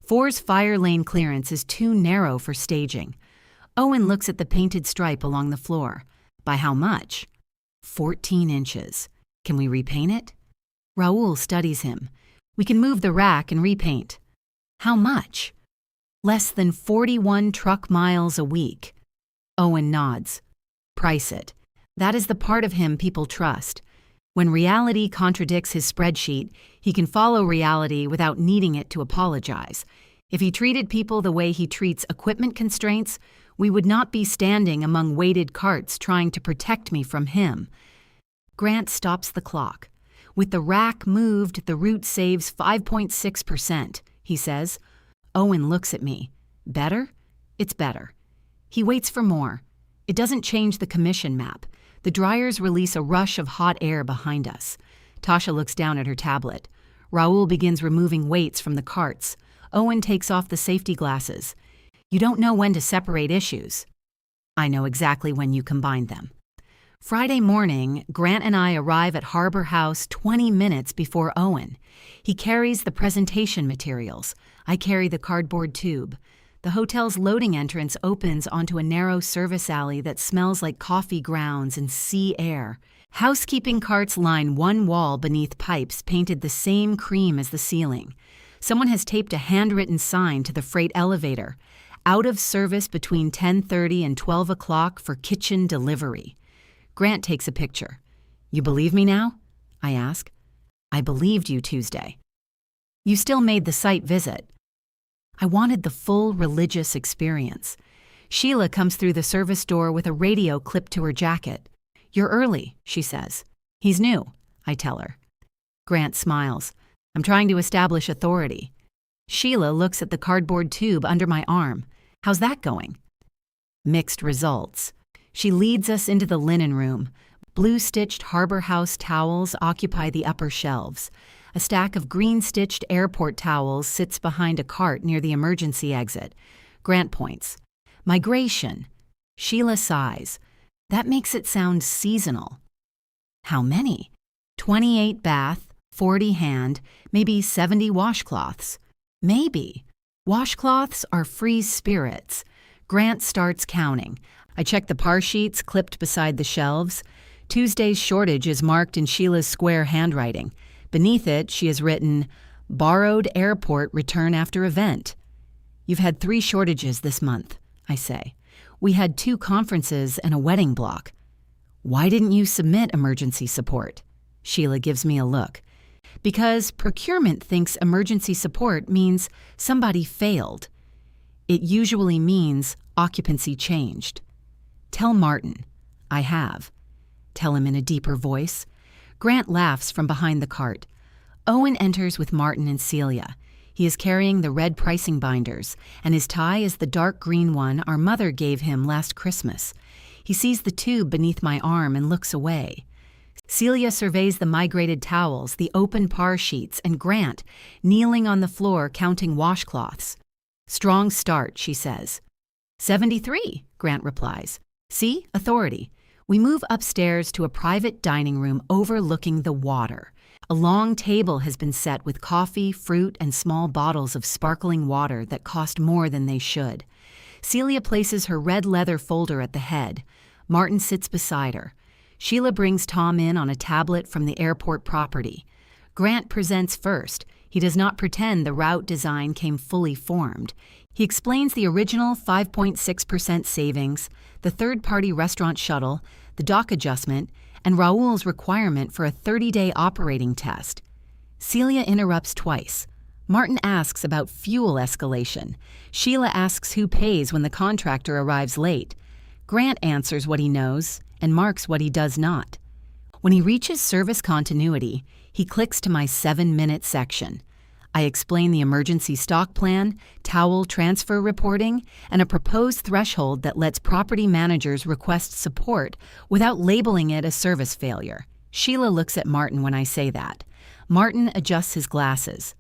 4's fire lane clearance is too narrow for staging. Owen looks at the painted stripe along the floor. By how much? 14 inches. Can we repaint it? Raoul studies him. We can move the rack and repaint. How much? Less than 41 truck miles a week. Owen nods. Price it. That is the part of him people trust. When reality contradicts his spreadsheet, he can follow reality without needing it to apologize. If he treated people the way he treats equipment constraints, we would not be standing among weighted carts trying to protect me from him. Grant stops the clock. With the rack moved, the route saves 5.6%, he says. Owen looks at me. Better? It's better. He waits for more. It doesn't change the commission map. The dryers release a rush of hot air behind us. Tasha looks down at her tablet. Raoul begins removing weights from the carts. Owen takes off the safety glasses. You don't know when to separate issues. I know exactly when you combine them. Friday morning, Grant and I arrive at Harbor House 20 minutes before Owen. He carries the presentation materials. I carry the cardboard tube. The hotel's loading entrance opens onto a narrow service alley that smells like coffee grounds and sea air. Housekeeping carts line one wall beneath pipes painted the same cream as the ceiling. Someone has taped a handwritten sign to the freight elevator. Out of service between 10:30 and 12 o'clock for kitchen delivery. Grant takes a picture. You believe me now? I ask. I believed you Tuesday. You still made the site visit. I wanted the full religious experience. Sheila comes through the service door with a radio clipped to her jacket. You're early, she says. He's new, I tell her. Grant smiles. I'm trying to establish authority. Sheila looks at the cardboard tube under my arm. How's that going? Mixed results. She leads us into the linen room. Blue-stitched Harbor House towels occupy the upper shelves. A stack of green-stitched airport towels sits behind a cart near the emergency exit. Grant points. Migration. Sheila sighs. That makes it sound seasonal. How many? 28 bath, 40 hand, maybe 70 washcloths. Maybe. Washcloths are free spirits. Grant starts counting. I check the par sheets clipped beside the shelves. Tuesday's shortage is marked in Sheila's square handwriting. Beneath it, she has written, Borrowed airport return after event. You've had 3 shortages this month, I say. We had 2 conferences and a wedding block. Why didn't you submit emergency support? Sheila gives me a look. Because procurement thinks emergency support means somebody failed. It usually means occupancy changed. Tell Martin. I have. Tell him in a deeper voice. Grant laughs from behind the cart. Owen enters with Martin and Celia. He is carrying the red pricing binders, and his tie is the dark green one our mother gave him last Christmas. He sees the tube beneath my arm and looks away. Celia surveys the migrated towels, the open par sheets, and Grant, kneeling on the floor counting washcloths. Strong start, she says. 73, Grant replies. See, authority. We move upstairs to a private dining room overlooking the water. A long table has been set with coffee, fruit, and small bottles of sparkling water that cost more than they should. Celia places her red leather folder at the head. Martin sits beside her. Sheila brings Tom in on a tablet from the airport property. Grant presents first. He does not pretend the route design came fully formed. He explains the original 5.6% savings, the third-party restaurant shuttle, the dock adjustment, and Raoul's requirement for a 30-day operating test. Celia interrupts twice. Martin asks about fuel escalation. Sheila asks who pays when the contractor arrives late. Grant answers what he knows and marks what he does not. When he reaches service continuity, he clicks to my 7-minute section. I explain the emergency stock plan, towel transfer reporting, and a proposed threshold that lets property managers request support without labeling it a service failure. Sheila looks at Martin when I say that. Martin adjusts his glasses.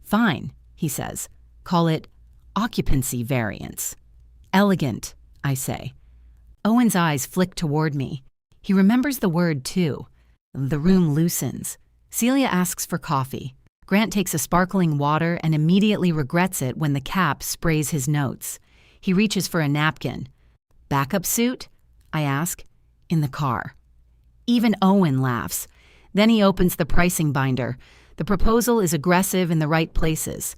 Fine, he says. Call it occupancy variance. Elegant, I say. Owen's eyes flick toward me. He remembers the word, too. The room loosens. Celia asks for coffee. Grant takes a sparkling water and immediately regrets it when the cap sprays his notes. He reaches for a napkin. Backup suit? I ask. In the car. Even Owen laughs. Then he opens the pricing binder. The proposal is aggressive in the right places.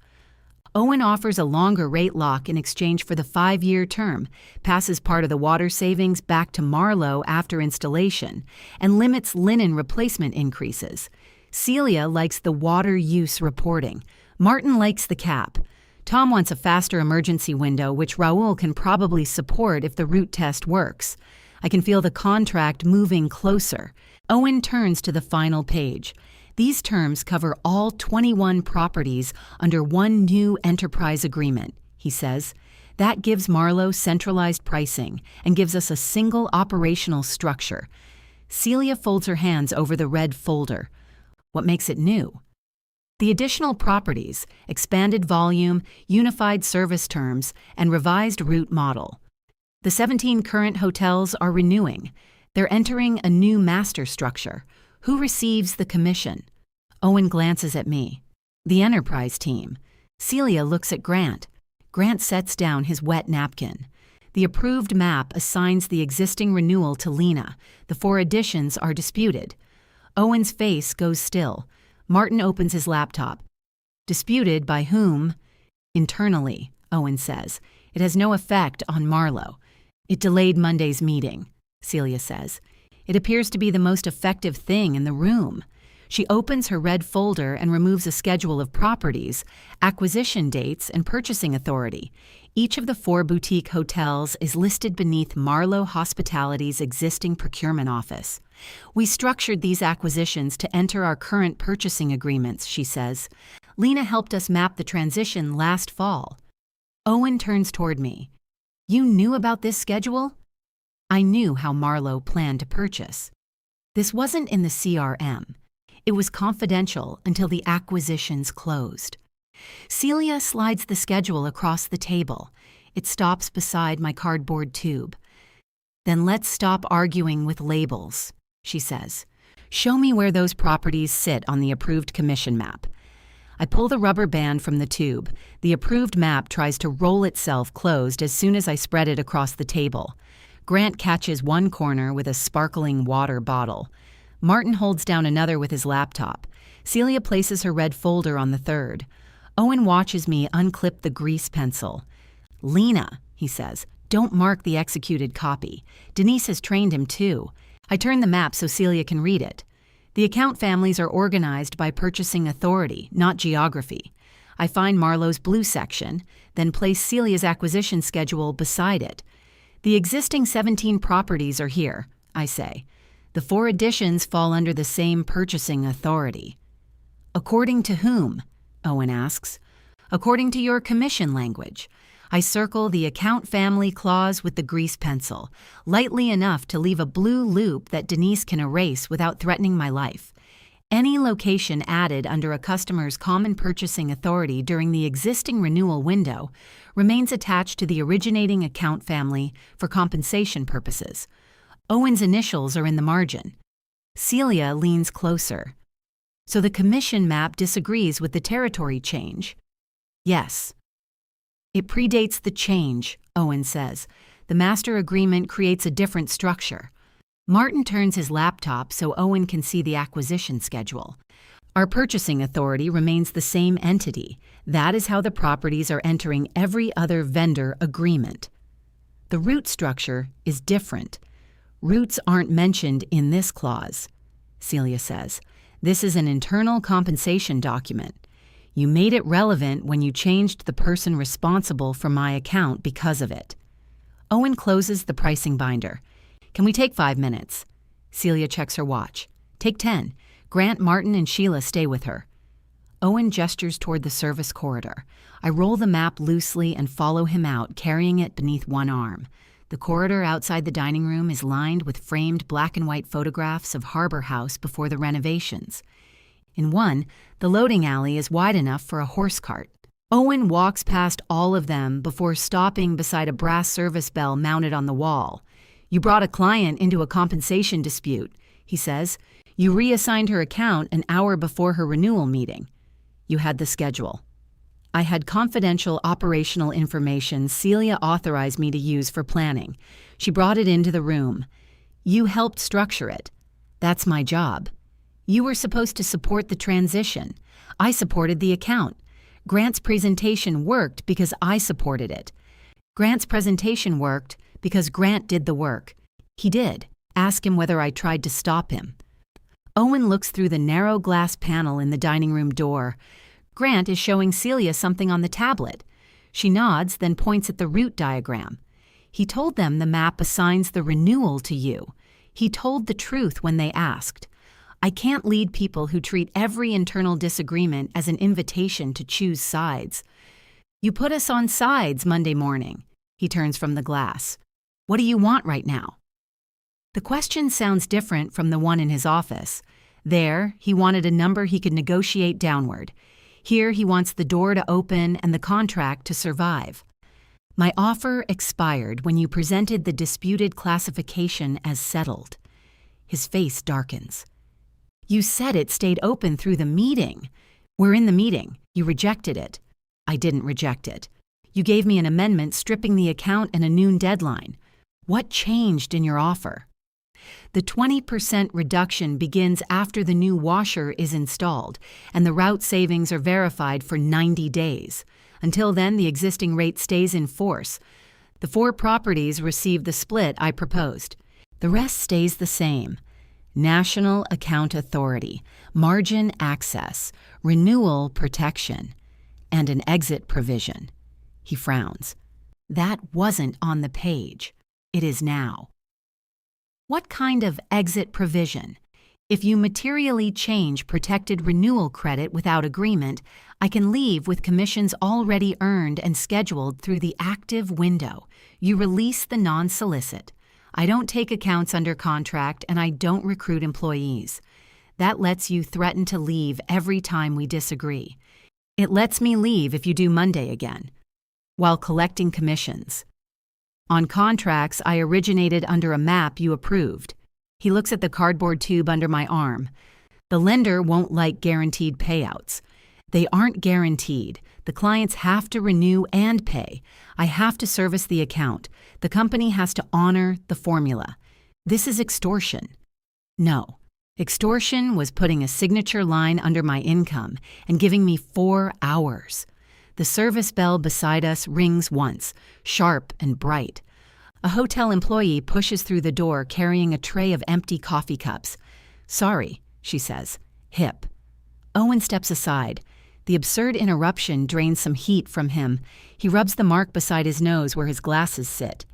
Owen offers a longer rate lock in exchange for the 5-year term, passes part of the water savings back to Marlowe after installation, and limits linen replacement increases. Celia likes the water use reporting. Martin likes the cap. Tom wants a faster emergency window, which Raoul can probably support if the route test works. I can feel the contract moving closer. Owen turns to the final page. These terms cover all 21 properties under one new enterprise agreement, he says. That gives Marlowe centralized pricing and gives us a single operational structure. Celia folds her hands over the red folder. What makes it new? The additional properties, expanded volume, unified service terms, and revised route model. The 17 current hotels are renewing. They're entering a new master structure. Who receives the commission? Owen glances at me. The enterprise team. Celia looks at Grant. Grant sets down his wet napkin. The approved map assigns the existing renewal to Lena. The 4 additions are disputed. Owen's face goes still. Martin opens his laptop. Disputed by whom? Internally, Owen says. It has no effect on Marlowe. It delayed Monday's meeting, Celia says. It appears to be the most effective thing in the room. She opens her red folder and removes a schedule of properties, acquisition dates, and purchasing authority. Each of the 4 boutique hotels is listed beneath Marlowe Hospitality's existing procurement office. We structured these acquisitions to enter our current purchasing agreements, she says. Lena helped us map the transition last fall. Owen turns toward me. You knew about this schedule? I knew how Marlowe planned to purchase. This wasn't in the CRM. It was confidential until the acquisitions closed. Celia slides the schedule across the table. It stops beside my cardboard tube. Then let's stop arguing with labels, she says. Show me where those properties sit on the approved commission map. I pull the rubber band from the tube. The approved map tries to roll itself closed as soon as I spread it across the table. Grant catches one corner with a sparkling water bottle. Martin holds down another with his laptop. Celia places her red folder on the third. Owen watches me unclip the grease pencil. Lena, he says, don't mark the executed copy. Denise has trained him too. I turn the map so Celia can read it. The account families are organized by purchasing authority, not geography. I find Marlowe's blue section, then place Celia's acquisition schedule beside it. The existing 17 properties are here, I say. The 4 additions fall under the same purchasing authority. According to whom? Owen asks. According to your commission language. I circle the account family clause with the grease pencil, lightly enough to leave a blue loop that Denise can erase without threatening my life. Any location added under a customer's common purchasing authority during the existing renewal window remains attached to the originating account family for compensation purposes. Owen's initials are in the margin. Celia leans closer. So the commission map disagrees with the territory change? Yes. It predates the change, Owen says. The master agreement creates a different structure. Martin turns his laptop so Owen can see the acquisition schedule. Our purchasing authority remains the same entity. That is how the properties are entering every other vendor agreement. The route structure is different. Routes aren't mentioned in this clause, Celia says. This is an internal compensation document. You made it relevant when you changed the person responsible for my account because of it. Owen closes the pricing binder. Can we take 5 minutes? Celia checks her watch. Take 10. Grant, Martin, and Sheila stay with her. Owen gestures toward the service corridor. I roll the map loosely and follow him out, carrying it beneath one arm. The corridor outside the dining room is lined with framed black and white photographs of Harbor House before the renovations. In one, the loading alley is wide enough for a horse cart. Owen walks past all of them before stopping beside a brass service bell mounted on the wall. You brought a client into a compensation dispute, he says. You reassigned her account an hour before her renewal meeting. You had the schedule. I had confidential operational information Celia authorized me to use for planning. She brought it into the room. You helped structure it. That's my job. You were supposed to support the transition. I supported the account. Grant's presentation worked because I supported it. Grant's presentation worked because Grant did the work. He did. Ask him whether I tried to stop him. Owen looks through the narrow glass panel in the dining room door. Grant is showing Celia something on the tablet. She nods, then points at the route diagram. He told them the map assigns the renewal to you. He told the truth when they asked. I can't lead people who treat every internal disagreement as an invitation to choose sides. You put us on sides Monday morning. He turns from the glass. What do you want right now? The question sounds different from the one in his office. There, he wanted a number he could negotiate downward. Here he wants the door to open and the contract to survive. My offer expired when you presented the disputed classification as settled. His face darkens. You said it stayed open through the meeting. We're in the meeting. You rejected it. I didn't reject it. You gave me an amendment stripping the account and a noon deadline. What changed in your offer? The 20% reduction begins after the new washer is installed, and the route savings are verified for 90 days. Until then, the existing rate stays in force. The 4 properties receive the split I proposed. The rest stays the same. National Account Authority, margin access, renewal protection, and an exit provision. He frowns. That wasn't on the page. It is now. What kind of exit provision? If you materially change protected renewal credit without agreement, I can leave with commissions already earned and scheduled through the active window. You release the non-solicit. I don't take accounts under contract and I don't recruit employees. That lets you threaten to leave every time we disagree. It lets me leave if you do Monday again, while collecting commissions. On contracts I originated under a map you approved. He looks at the cardboard tube under my arm. The lender won't like guaranteed payouts. They aren't guaranteed. The clients have to renew and pay. I have to service the account. The company has to honor the formula. This is extortion. No. Extortion was putting a signature line under my income and giving me 4 hours. The service bell beside us rings once, sharp and bright. A hotel employee pushes through the door carrying a tray of empty coffee cups. Sorry, she says. Hip. Owen steps aside. The absurd interruption drains some heat from him. He rubs the mark beside his nose where his glasses sit.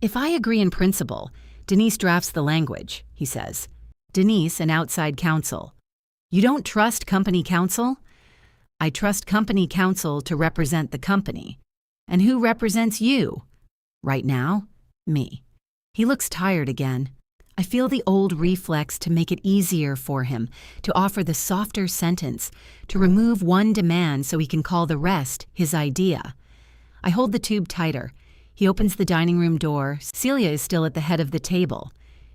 If I agree in principle, Denise drafts the language, he says. Denise, an outside counsel. You don't trust company counsel? I trust company counsel to represent the company. And who represents you? Right now, me. He looks tired again. I feel the old reflex to make it easier for him, to offer the softer sentence, to remove one demand so he can call the rest his idea. I hold the tube tighter. He opens the dining room door. Celia is still at the head of the table.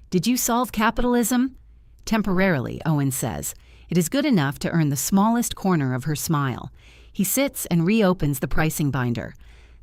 Did you solve capitalism? Temporarily, Owen says. It is good enough to earn the smallest corner of her smile. He sits and reopens the pricing binder.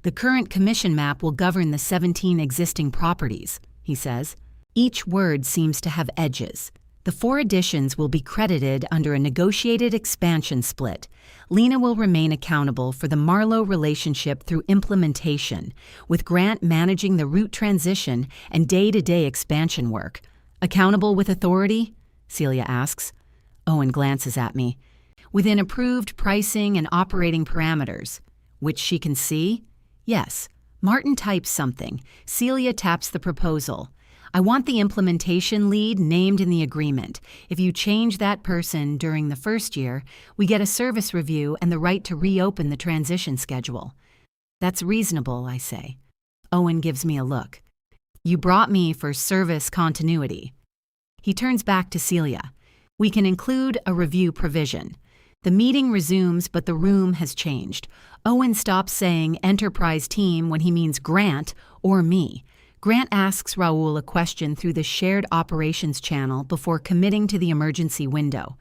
The current commission map will govern the 17 existing properties, he says. Each word seems to have edges. The 4 additions will be credited under a negotiated expansion split. Lena will remain accountable for the Marlowe relationship through implementation, with Grant managing the route transition and day-to-day expansion work. Accountable with authority? Celia asks. Owen glances at me. Within approved pricing and operating parameters, which she can see? Yes. Martin types something. Celia taps the proposal. I want the implementation lead named in the agreement. If you change that person during the first year, we get a service review and the right to reopen the transition schedule. That's reasonable, I say. Owen gives me a look. You brought me for service continuity. He turns back to Celia. We can include a review provision. The meeting resumes, but the room has changed. Owen stops saying enterprise team when he means Grant or me. Grant asks Raoul a question through the shared operations channel before committing to the emergency window.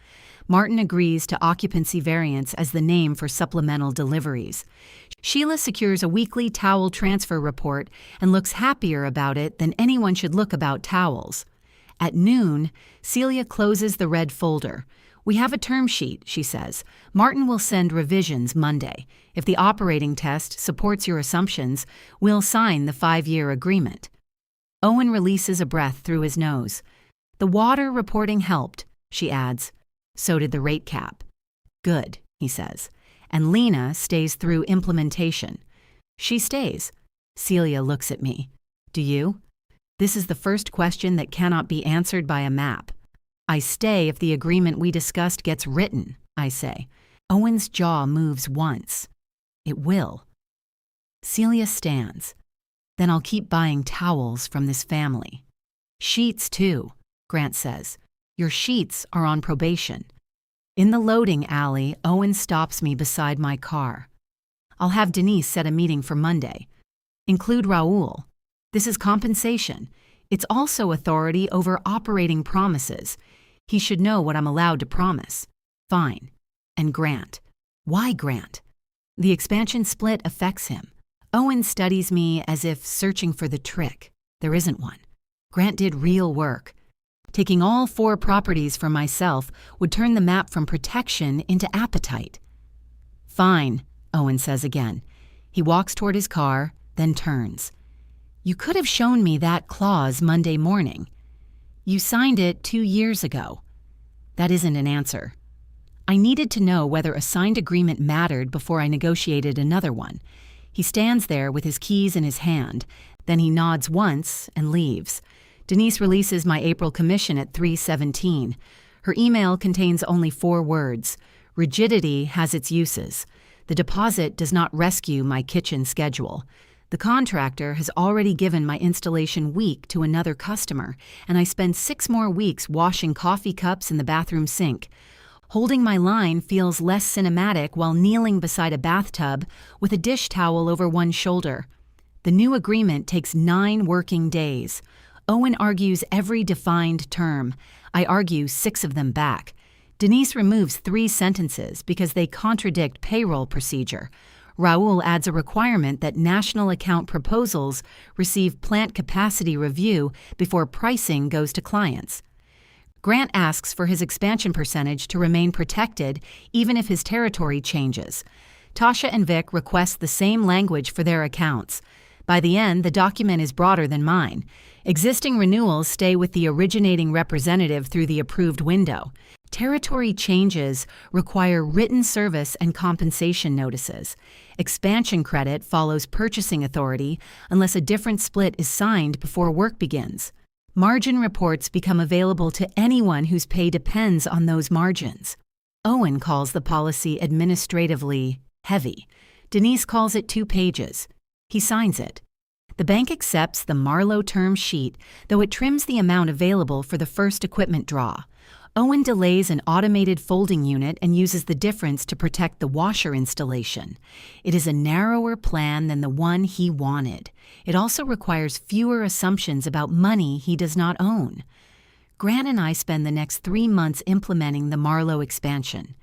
Martin agrees to occupancy variance as the name for supplemental deliveries. Sheila secures a weekly towel transfer report and looks happier about it than anyone should look about towels. At noon, Celia closes the red folder. We have a term sheet, she says. Martin will send revisions Monday. If the operating test supports your assumptions, we'll sign the 5-year agreement. Owen releases a breath through his nose. The water reporting helped, she adds. So did the rate cap. Good, he says. And Lena stays through implementation. She stays. Celia looks at me. Do you? This is the first question that cannot be answered by a map. I stay if the agreement we discussed gets written, I say. Owen's jaw moves once. It will. Celia stands. Then I'll keep buying towels from this family. Sheets, too, Grant says. Your sheets are on probation. In the loading alley, Owen stops me beside my car. I'll have Denise set a meeting for Monday. Include Raul. This is compensation. It's also authority over operating promises. He should know what I'm allowed to promise. Fine. And Grant. Why Grant? The expansion split affects him. Owen studies me as if searching for the trick. There isn't one. Grant did real work. Taking all 4 properties for myself would turn the map from protection into appetite. Fine, Owen says again. He walks toward his car, then turns. You could have shown me that clause Monday morning. You signed it 2 years ago. That isn't an answer. I needed to know whether a signed agreement mattered before I negotiated another one. He stands there with his keys in his hand. Then he nods once and leaves. Denise releases my April commission at 3:17. Her email contains only 4 words. Rigidity has its uses. The deposit does not rescue my kitchen schedule. The contractor has already given my installation week to another customer, and I spend 6 more weeks washing coffee cups in the bathroom sink. Holding my line feels less cinematic while kneeling beside a bathtub with a dish towel over one shoulder. The new agreement takes 9 working days. Owen argues every defined term. I argue 6 of them back. Denise removes 3 sentences because they contradict payroll procedure. Raul adds a requirement that national account proposals receive plant capacity review before pricing goes to clients. Grant asks for his expansion percentage to remain protected even if his territory changes. Tasha and Vic request the same language for their accounts. By the end, the document is broader than mine. Existing renewals stay with the originating representative through the approved window. Territory changes require written service and compensation notices. Expansion credit follows purchasing authority unless a different split is signed before work begins. Margin reports become available to anyone whose pay depends on those margins. Owen calls the policy administratively heavy. Denise calls it 2 pages. He signs it. The bank accepts the Marlowe term sheet, though it trims the amount available for the first equipment draw. Owen delays an automated folding unit and uses the difference to protect the washer installation. It is a narrower plan than the one he wanted. It also requires fewer assumptions about money he does not own. Grant and I spend the next 3 months implementing the Marlowe expansion.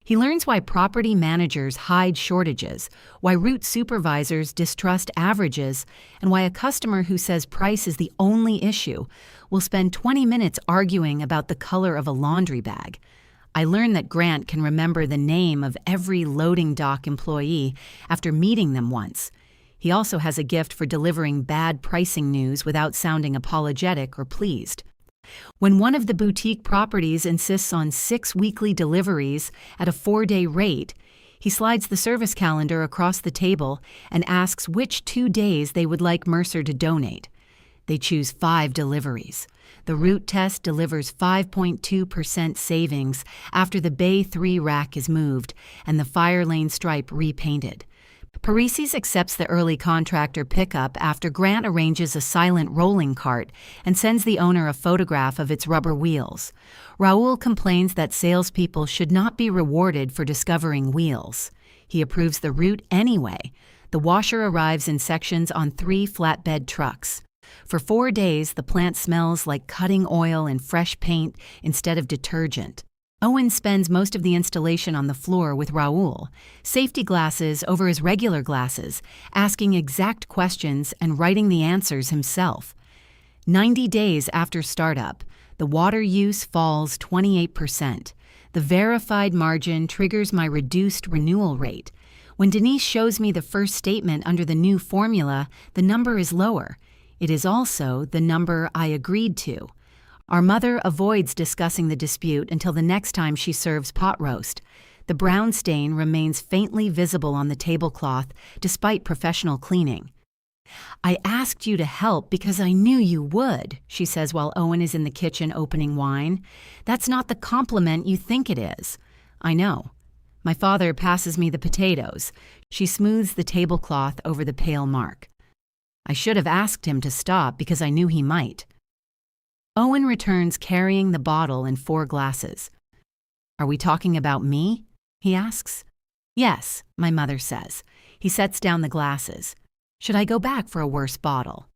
He learns why property managers hide shortages, why route supervisors distrust averages, and why a customer who says price is the only issue will spend 20 minutes arguing about the color of a laundry bag. I learn that Grant can remember the name of every loading dock employee after meeting them once. He also has a gift for delivering bad pricing news without sounding apologetic or pleased. When one of the boutique properties insists on 6 weekly deliveries at a 4-day rate, he slides the service calendar across the table and asks which 2 days they would like Mercer to donate. They choose 5 deliveries. The route test delivers 5.2% savings after the Bay 3 rack is moved and the fire lane stripe repainted. Parisi's accepts the early contractor pickup after Grant arranges a silent rolling cart and sends the owner a photograph of its rubber wheels. Raul complains that salespeople should not be rewarded for discovering wheels. He approves the route anyway. The washer arrives in sections on 3 flatbed trucks. For 4 days, the plant smells like cutting oil and fresh paint instead of detergent. Owen spends most of the installation on the floor with Raul, safety glasses over his regular glasses, asking exact questions and writing the answers himself. 90 days after startup, the water use falls 28%. The verified margin triggers my reduced renewal rate. When Denise shows me the first statement under the new formula, the number is lower. It is also the number I agreed to. Our mother avoids discussing the dispute until the next time she serves pot roast. The brown stain remains faintly visible on the tablecloth despite professional cleaning. I asked you to help because I knew you would, she says while Owen is in the kitchen opening wine. That's not the compliment you think it is. I know. My father passes me the potatoes. She smooths the tablecloth over the pale mark. I should have asked him to stop because I knew he might. Owen returns carrying the bottle and 4 glasses. Are we talking about me? He asks. Yes, my mother says. He sets down the glasses. Should I go back for a worse bottle?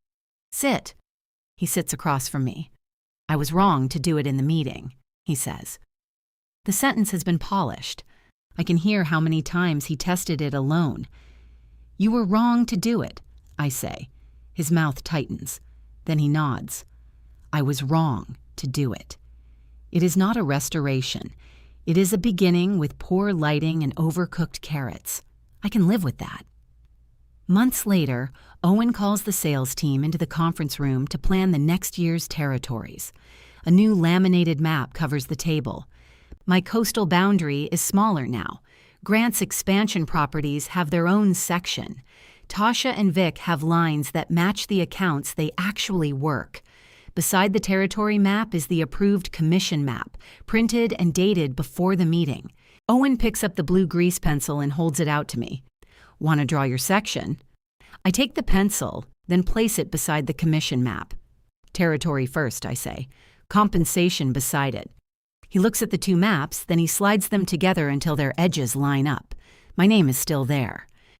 Sit. He sits across from me. I was wrong to do it in the meeting, he says. The sentence has been polished. I can hear how many times he tested it alone. You were wrong to do it, I say. His mouth tightens. Then he nods. I was wrong to do it. It is not a restoration. It is a beginning with poor lighting and overcooked carrots. I can live with that. Months later, Owen calls the sales team into the conference room to plan the next year's territories. A new laminated map covers the table. My coastal boundary is smaller now. Grant's expansion properties have their own section. Tasha and Vic have lines that match the accounts they actually work. Beside the territory map is the approved commission map, printed and dated before the meeting. Owen picks up the blue grease pencil and holds it out to me. Want to draw your section? I take the pencil, then place it beside the commission map. Territory first, I say. Compensation beside it. He looks at the two maps, then he slides them together until their edges line up. My name is still there.